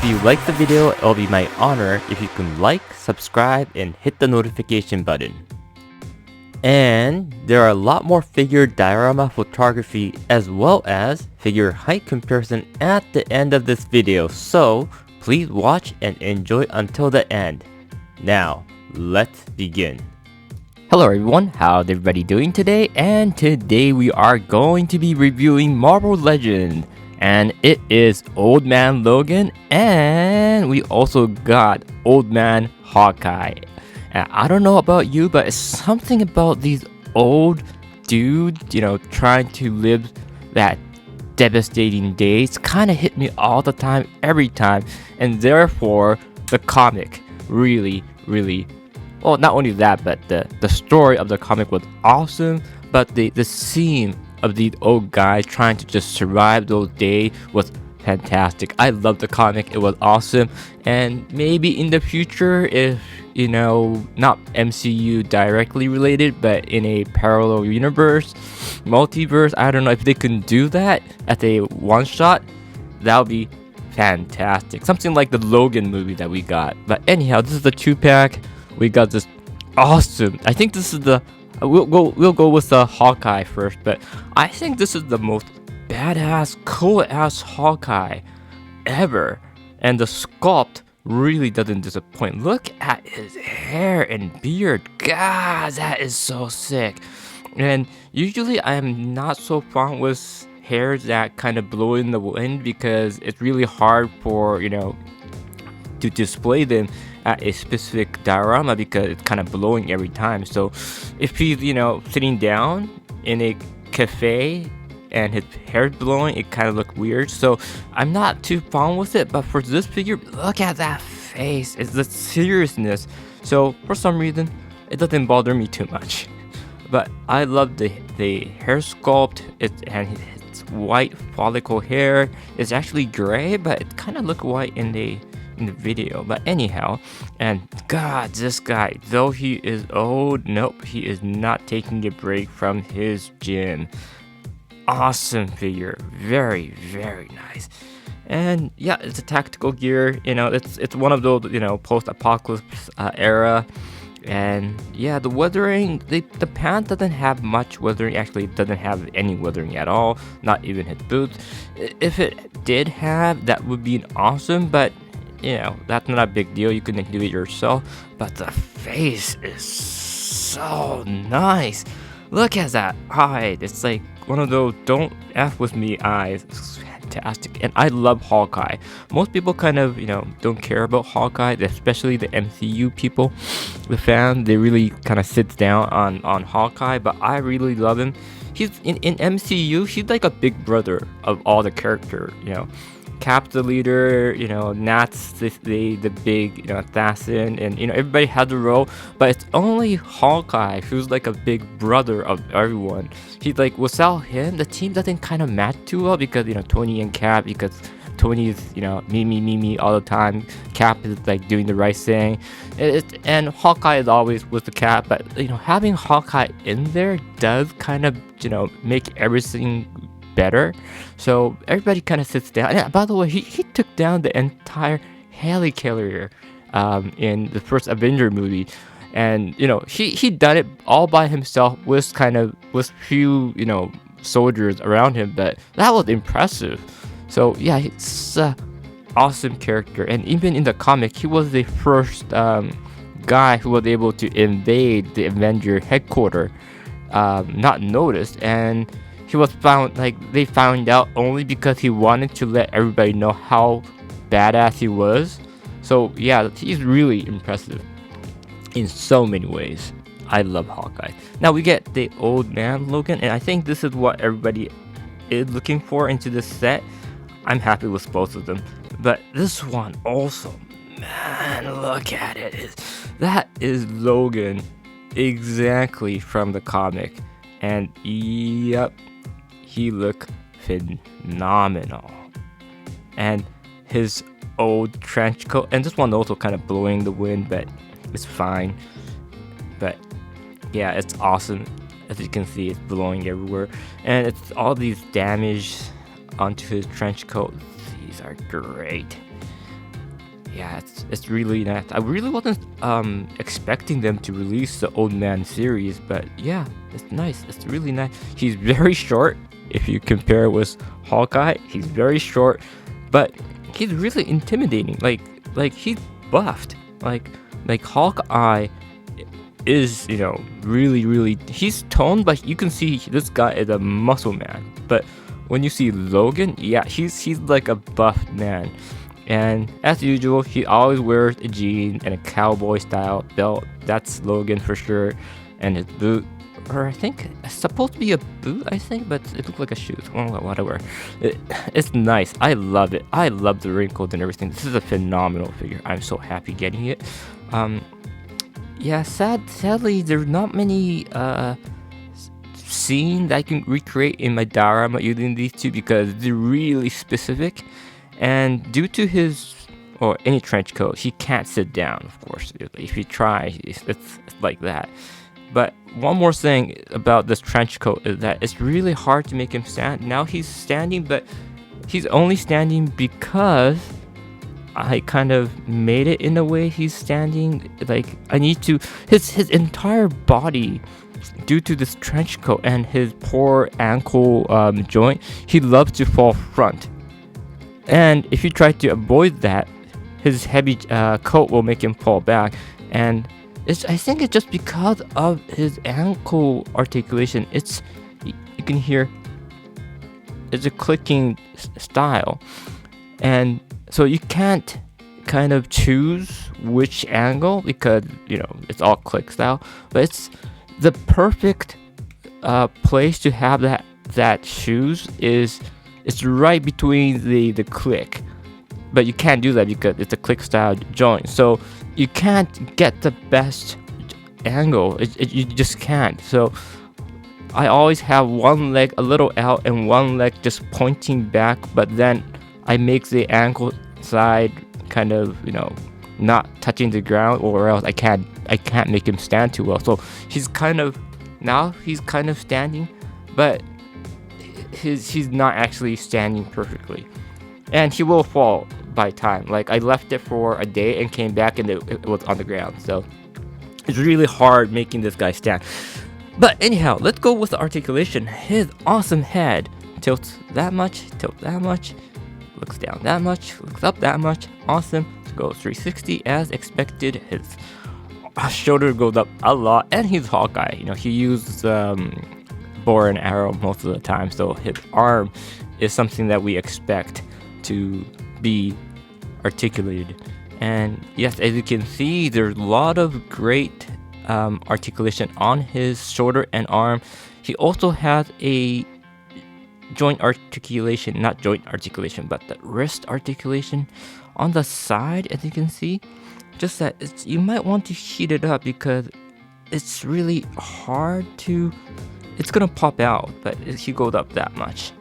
you like the video, it'll be my honor if you can like, subscribe, and hit the notification button. And there are a lot more figure diorama photography as well as figure height comparison at the end of this video, so please watch and enjoy until the end. Now, let's begin. Hello everyone, how's everybody doing today? And today we are going to be reviewing Marvel Legends. And it is Old Man Logan, and we also got Old Man Hawkeye. And I don't know about you, but it's something about these old dudes, trying to live that devastating days kind of hit me all the time, every time. And therefore, the comic really, well, not only that, but the story of the comic was awesome, but the scene of these old guys trying to just survive those days was fantastic. I love the comic, it was awesome. And maybe in the future, if not MCU directly related, but in a parallel universe, multiverse, I don't know if they can do that as a one shot, that would be fantastic. Something like the Logan movie that we got. But anyhow, this is the 2-pack. We got this awesome, I think this is the we'll go with the Hawkeye first, but I think this is the most badass, cool ass Hawkeye ever. And the sculpt really doesn't disappoint. Look at his hair and beard. God, that is so sick. And usually I am not so fond with hairs that kind of blow in the wind because it's really hard for to display them at a specific diorama because it's kind of blowing every time. So if he's sitting down in a cafe and his hair's blowing, it kind of looks weird. So I'm not too fond with it, but for this figure, look at that face. It's the seriousness. So for some reason, it doesn't bother me too much. But I love the hair sculpt. It's white follicle hair. It's actually gray, but it kind of looks white in the video. But anyhow, and God, this guy, though he is old, nope, he is not taking a break from his gym. Awesome figure, very nice. And yeah, it's a tactical gear. It's one of those post-apocalypse era. And yeah, the weathering, the pants doesn't have much weathering. Actually, it doesn't have any weathering at all, not even his boots. If it did have, that would be awesome, but that's not a big deal. You can do it yourself. But the face is so nice. Look at that eye. It's like one of those don't F with me eyes. It's fantastic. And I love Hawkeye. Most people kind of, don't care about Hawkeye, especially the MCU people. The fan, they really kind of sits down on Hawkeye, but I really love him. He's in MCU, he's like a big brother of all the characters, Cap's the leader, Nat's the big assassin, and everybody has a role, but it's only Hawkeye who's like a big brother of everyone. He's like, without him, the team doesn't kind of match too well because Tony and Cap, because Tony is me all the time. Cap is like doing the right thing, and Hawkeye is always with the Cap. But having Hawkeye in there does kind of make everything better. So everybody kind of sits down. And by the way, he took down the entire helicarrier in the first Avenger movie, and he done it all by himself with few soldiers around him, but that was impressive. So yeah, it's an awesome character. And even in the comic, he was the first guy who was able to invade the Avenger headquarters not noticed, and he was found, they found out only because he wanted to let everybody know how badass he was. So yeah, he's really impressive in so many ways. I love Hawkeye. Now we get the Old Man Logan, and I think this is what everybody is looking for into this set. I'm happy with both of them. But this one also, man, look at it. That is Logan exactly from the comic. And yep, he looked phenomenal. And his old trench coat, and this one also kind of blowing the wind, but it's fine. But yeah, it's awesome. As you can see, it's blowing everywhere, and it's all these damage onto his trench coat. These are great. yeah, it's really nice. I really wasn't expecting them to release the Old Man series, but yeah, it's nice. It's really nice. He's very short. If you compare with Hawkeye, he's very short, but he's really intimidating. Like he's buffed. Like Hawkeye is, really he's toned, but you can see this guy is a muscle man. But when you see Logan, yeah, he's like a buff man. And as usual, he always wears a jean and a cowboy style belt. That's Logan for sure. And his boot, or I think it's supposed to be a boot, I think, but it looks like a shoe. Well, whatever. It's nice. I love it. I love the wrinkles and everything. This is a phenomenal figure. I'm so happy getting it. Yeah, sadly, there's not many scenes I can recreate in my diorama using these two because they're really specific. And due to his, or any trench coat, he can't sit down, of course. If you try, it's like that. But one more thing about this trench coat is that it's really hard to make him stand. Now he's standing, but he's only standing because I kind of made it in a way he's standing. Like, I need to, his entire body, due to this trench coat and his poor ankle joint, he loves to fall front. And if you try to avoid that, his heavy coat will make him fall back. And I think it's just because of his ankle articulation. You can hear it's a clicking style. And so you can't kind of choose which angle because, it's all click style. But it's the perfect place to have that shoes is it's right between the click, but you can't do that because it's a click style joint, so you can't get the best angle. You just can't. So I always have one leg a little out and one leg just pointing back, but then I make the ankle side kind of not touching the ground, or else I can't make him stand too well. So he's kind of standing, but he's not actually standing perfectly, and he will fall by time. Like, I left it for a day and came back and it was on the ground. So it's really hard making this guy stand. But anyhow, let's go with the articulation. His awesome head tilts that much, looks down that much, looks up that much. Awesome. Goes 360 as expected. His shoulder goes up a lot, and he's Hawkeye. He uses bow and arrow most of the time, so his arm is something that we expect to be articulated. And yes, as you can see, there's a lot of great articulation on his shoulder and arm. He also has a joint articulation, not joint articulation, but the wrist articulation on the side, as you can see. Just that you might want to heat it up because it's really hard to, it's gonna pop out, but he goes up that much.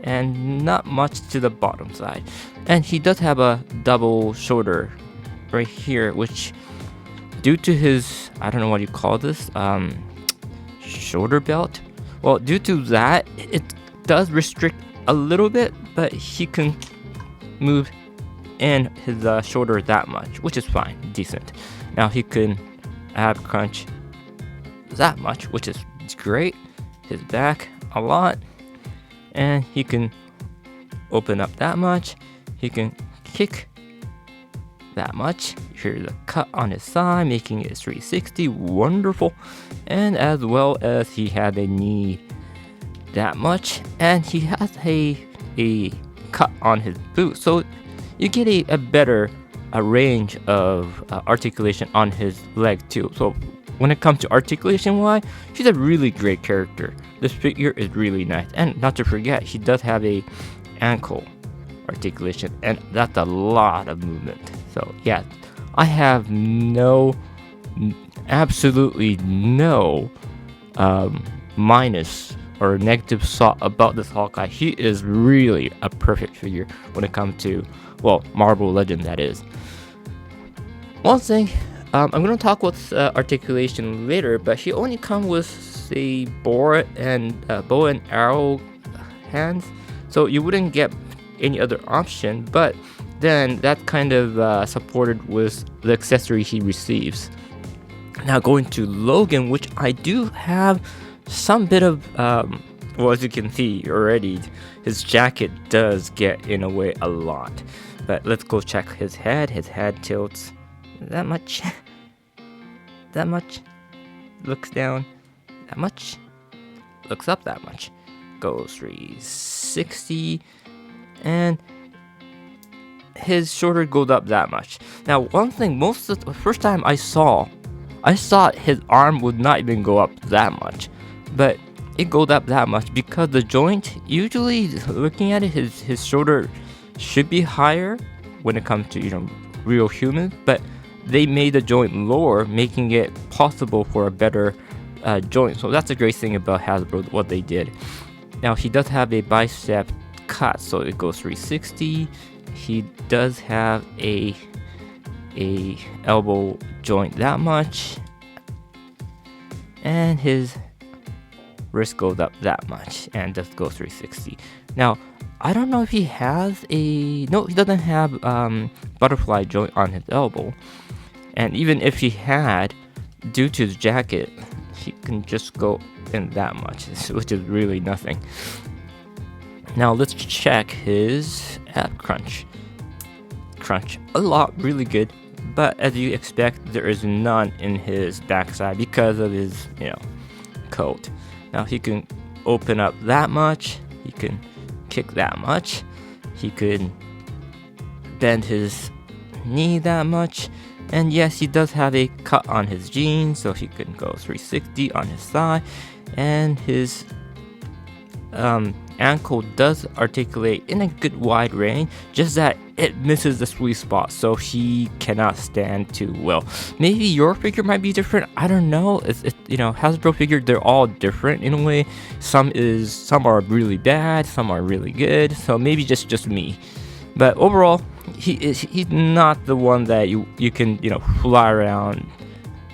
And not much to the bottom side. And he does have a double shoulder right here, which due to his, I don't know what you call this, shoulder belt. Well, due to that, it does restrict a little bit, but he can move in his shoulder that much, which is fine, decent. Now he can ab crunch that much, which is great. His back a lot, and he can open up that much. He can kick that much. Here's a cut on his side, making it 360, wonderful. And as well as he had a knee that much, and he has a cut on his boot, so you get a better range of articulation on his leg too. So when it comes to articulation wise, he's a really great character. This figure is really nice, and not to forget, he does have a ankle articulation, and that's a lot of movement. So yeah, I have absolutely no minus or negative thought about this Hawkeye. He is really a perfect figure when it comes to, well, Marvel Legends, that is. One thing, I'm going to talk with articulation later, but he only comes with a bow and arrow hands, so you wouldn't get any other option. But then that kind of supported with the accessory he receives. Now going to Logan, which I do have some bit of, well, as you can see already, his jacket does get in a way a lot. But let's go check his head. His head tilts that much. That much. Looks down that much. Looks up that much. Goes 360. And his shoulder goes up that much. Now, one thing, the first time I saw his arm would not even go up that much, but it goes up that much because the joint, usually looking at it, his shoulder should be higher when it comes to real humans, but they made the joint lower, making it possible for a better joint. So that's a great thing about Hasbro, what they did. Now he does have a bicep cut, so it goes 360. He does have a elbow joint that much, and his wrist goes up that much and just goes 360. Now I don't know if he has he doesn't have butterfly joint on his elbow, and even if he had, due to his jacket, he can just go in that much, which is really nothing. Now let's check his ab crunch. A lot, really good, but as you expect, there is none in his backside because of his coat. Now he can open up that much, he can kick that much, he could bend his knee that much, and yes, he does have a cut on his jeans, so he can go 360 on his thigh, and his ankle does articulate in a good wide range, just that it misses the sweet spot, so he cannot stand too well. Maybe your figure might be different, I don't know. Hasbro figures, they're all different in a way. Some are really bad, some are really good, so maybe just me. But overall, he's not the one that you can fly around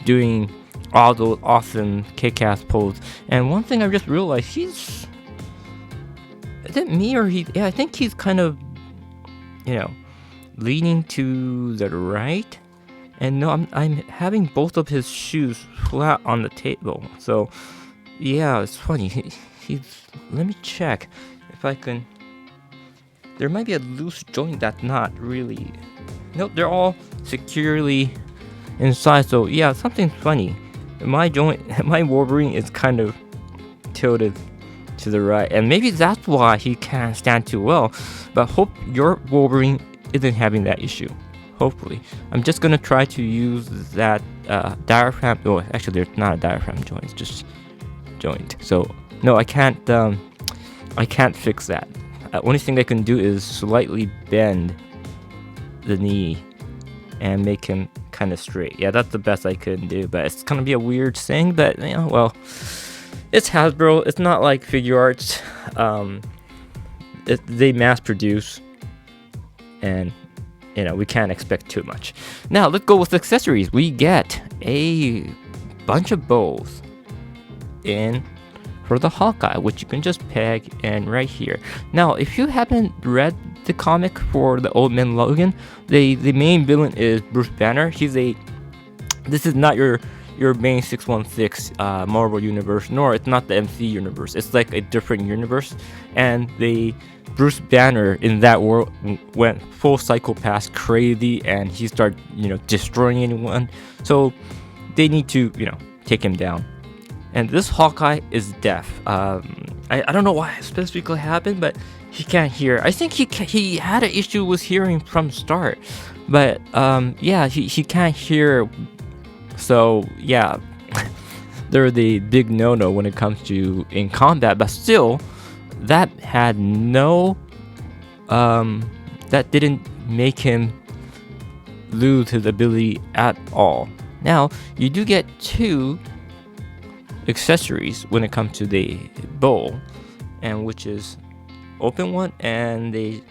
doing all those awesome kick-ass poses. And one thing I just realized, is it me or I think he's kind of leaning to the right, and no, I'm having both of his shoes flat on the table. So yeah, it's funny. Let me check if I can. There might be a loose joint that's not really. Nope, they're all securely inside. So yeah, something's funny. My Wolverine is kind of tilted to the right, and maybe that's why he can't stand too well. But hope your Wolverine isn't having that issue. Hopefully, I'm just gonna try to use that diaphragm. Oh, actually, there's not a diaphragm joint; it's just joint. So no, I can't fix that. Only thing I can do is slightly bend the knee and make him kind of straight. Yeah, that's the best I can do. But it's gonna be a weird thing. But well. It's Hasbro. It's not like Figure Arts. They mass produce, and we can't expect too much. Now let's go with accessories. We get a bunch of bows in for the Hawkeye, which you can just peg in right here. Now, if you haven't read the comic for the Old Man Logan, the main villain is Bruce Banner. This is not your main 616 Marvel universe, nor it's not the MC universe. It's like a different universe, and the Bruce Banner in that world went full psychopath crazy, and he started destroying anyone. So they need to take him down. And this Hawkeye is deaf. I don't know why specifically happened, but he can't hear. I think he had an issue with hearing from start, but yeah, he can't hear. So yeah, they're the big no-no when it comes to in combat. But still, that had that didn't make him lose his ability at all. Now you do get two accessories when it comes to the bowl, and which is open one and the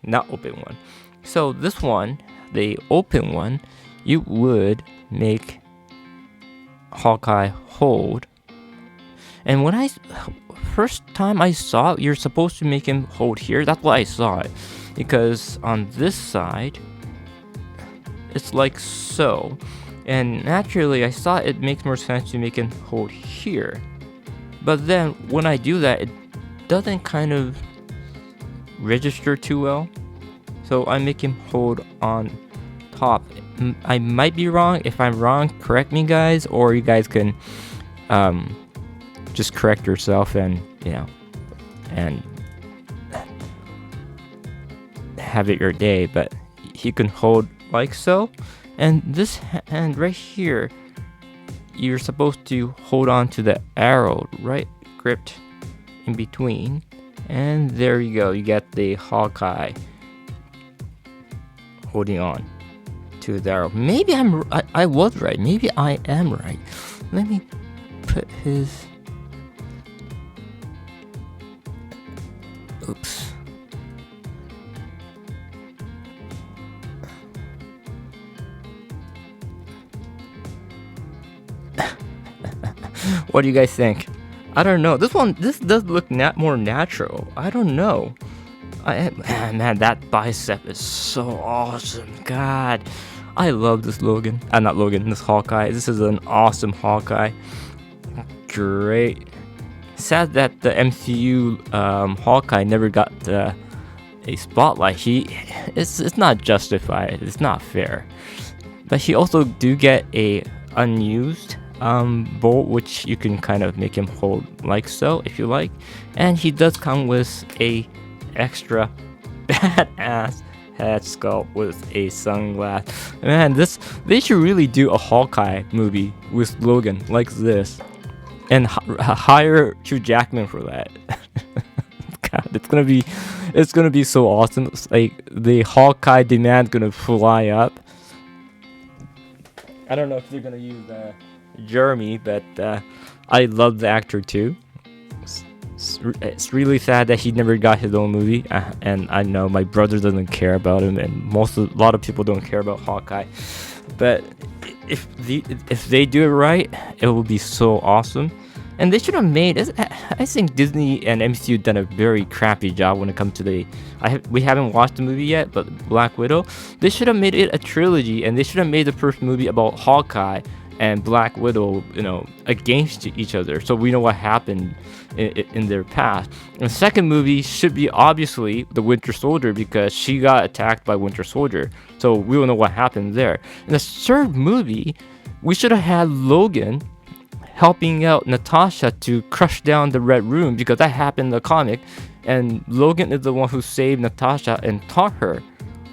not open one. So this one, the open one, you would make Hawkeye hold, and when first time I saw it, you're supposed to make him hold here. That's why I saw it. because on this side it's like so, and naturally I thought it makes more sense to make him hold here, but then when I do that it doesn't kind of register too well, so I make him hold on top. I might be wrong. If I'm wrong, correct me, guys, or you guys can just correct yourself and and have it your day. But he can hold like so, and this hand right here, you're supposed to hold on to the arrow right gripped in between, and there you go, you get the Hawkeye holding on to the arrow. Maybe I was right, maybe I am right. Let me put his, oops. What do you guys think? I don't know. This does look more natural. I don't know. Man, that bicep is so awesome. God, I love this Logan. Not Logan, this Hawkeye. This is an awesome Hawkeye. Great. Sad that the MCU Hawkeye never got a spotlight. It's not justified. It's not fair. But he also do get a unused bolt, which you can kind of make him hold like so if you like, and he does come with a extra badass head sculpt with a sunglass. Man, they should really do a Hawkeye movie with Logan like this, and hire Hugh Jackman for that. God, it's gonna be so awesome. It's like the Hawkeye demand gonna fly up. I don't know if they're gonna use Jeremy, but I love the actor too. It's really sad that he never got his own movie, and I know my brother doesn't care about him, and a lot of people don't care about Hawkeye. But if they do it right, it will be so awesome. And they should have made. I think Disney and MCU done a very crappy job when it comes to we haven't watched the movie yet, but Black Widow. They should have made it a trilogy, and they should have made the first movie about Hawkeye and Black Widow, against each other, so we know what happened in their past. And the second movie should be obviously the Winter Soldier, because she got attacked by Winter Soldier, so we will know what happened there. In the third movie, we should have had Logan helping out Natasha to crush down the Red Room, because that happened in the comic, and Logan is the one who saved Natasha and taught her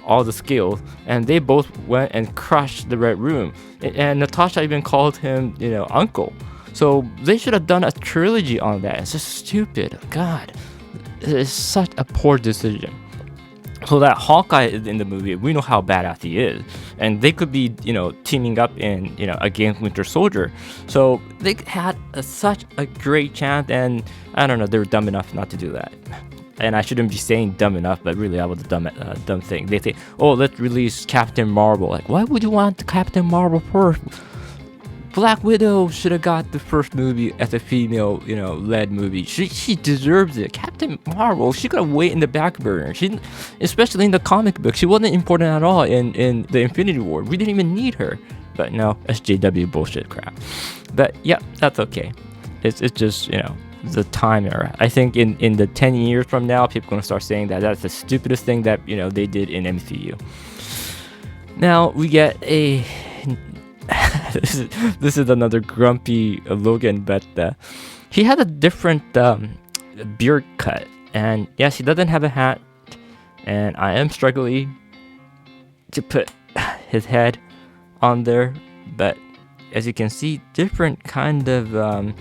all the skills, and they both went and crushed the Red Room, and Natasha even called him uncle. So they should have done a trilogy on that. It's just stupid. God, it's such a poor decision. So that Hawkeye is in the movie, we know how badass he is, and they could be teaming up in against Winter Soldier. So they had such a great chance, and I don't know, they were dumb enough not to do that. And I shouldn't be saying dumb enough, but really that was a dumb thing. They say, oh, let's release Captain Marvel. Like, why would you want Captain Marvel first? Black Widow should have got the first movie as a female, led movie. She deserves it. Captain Marvel, she could have waited in the back burner. Especially in the comic book, she wasn't important at all in the Infinity War. We didn't even need her. But no, SJW bullshit crap. But yeah, that's okay. It's just, the time era. I think in the 10 years from now, people are going to start saying that that's the stupidest thing that they did in MCU. Now we get a this is another grumpy Logan, but he had a different beard cut, and yes, he doesn't have a hat, and I am struggling to put his head on there, but as you can see, different kind of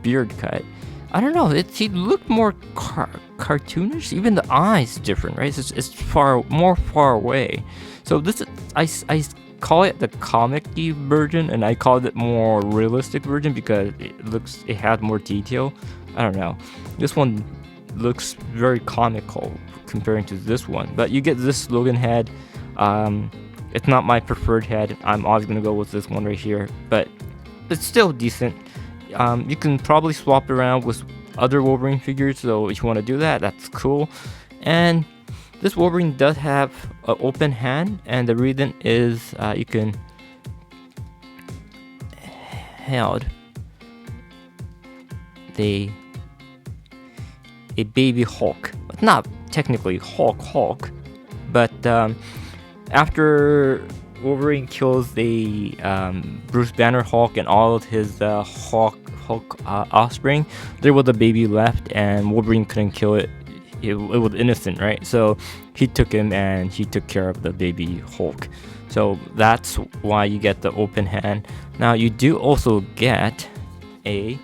beard cut. I don't know. He looked more cartoonish. Even the eyes different, right? It's more far away. So this is, I call it the comic-y version, and I call it more realistic version because it has more detail. I don't know. This one looks very comical comparing to this one, but you get this Logan head. It's not my preferred head. I'm always gonna go with this one right here, but it's still decent. You can probably swap it around with other Wolverine figures, so if you want to do that, that's cool. And this Wolverine does have an open hand, and the reason is you can held a baby Hulk. Not technically Hulk, but after Wolverine kills the Bruce Banner Hulk and all of his Hulk offspring, there was a baby left, and Wolverine couldn't kill it. It was innocent, right? So he took him and he took care of the baby Hulk. So that's why you get the open hand. Now you do also get a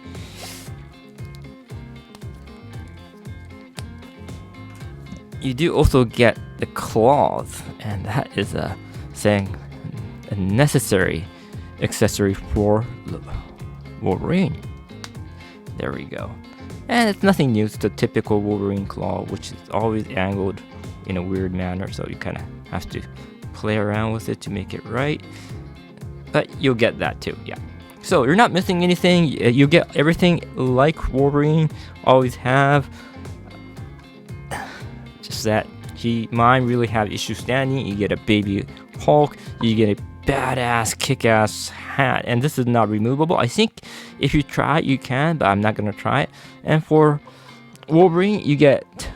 the claws, and that is a necessary accessory for Wolverine. There we go. And it's nothing new. It's the typical Wolverine claw, which is always angled in a weird manner, so you kind of have to play around with it to make it right. But you'll get that too, yeah. So you're not missing anything. You get everything like Wolverine always have. Just that mine really have issues standing. You get a baby Hulk. You get a badass kick-ass hat, and this is not removable. I think if you try it, you can, but I'm not gonna try it. And for Wolverine, you get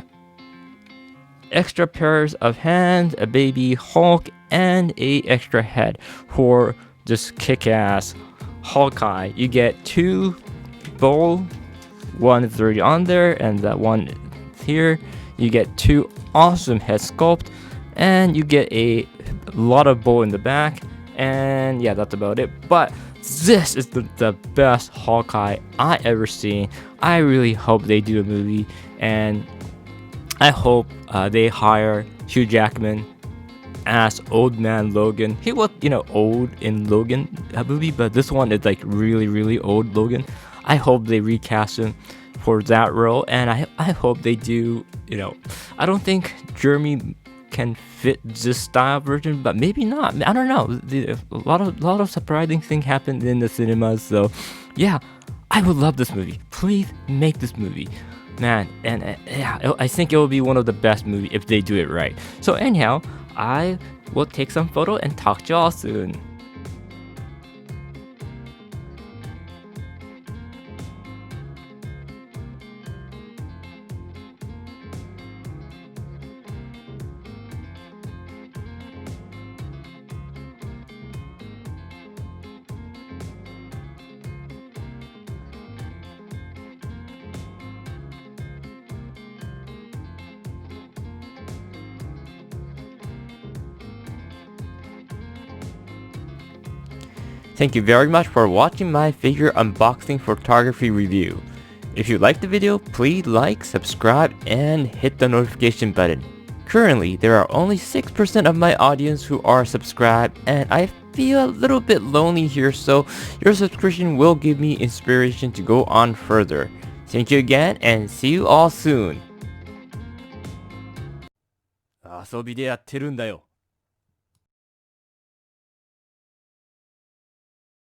extra pairs of hands, a baby Hulk, and a extra head. For this kick-ass Hawkeye, you get 2 bowl. One is already on there, and that one is here. You get 2 awesome head sculpt, and you get a lot of bow in the back. And yeah, that's about it. But this is the best Hawkeye I ever seen. I really hope they do a movie, and I hope they hire Hugh Jackman as Old Man Logan. He was, old in Logan movie, but this one is like really, really old Logan. I hope they recast him for that role, and I hope they do. I don't think Jeremy can fit this style version, but maybe not. I don't know. A lot of surprising things happened in the cinemas, so yeah, I would love this movie. Please make this movie, man. And yeah, I think it will be one of the best movies if they do it right. So anyhow, I will take some photo and talk to y'all soon. Thank you very much for watching my figure unboxing photography review. If you liked the video, please like, subscribe, and hit the notification button. Currently, there are only 6% of my audience who are subscribed, and I feel a little bit lonely here, so your subscription will give me inspiration to go on further. Thank you again, and see you all soon. 遊びでやってるんだよ。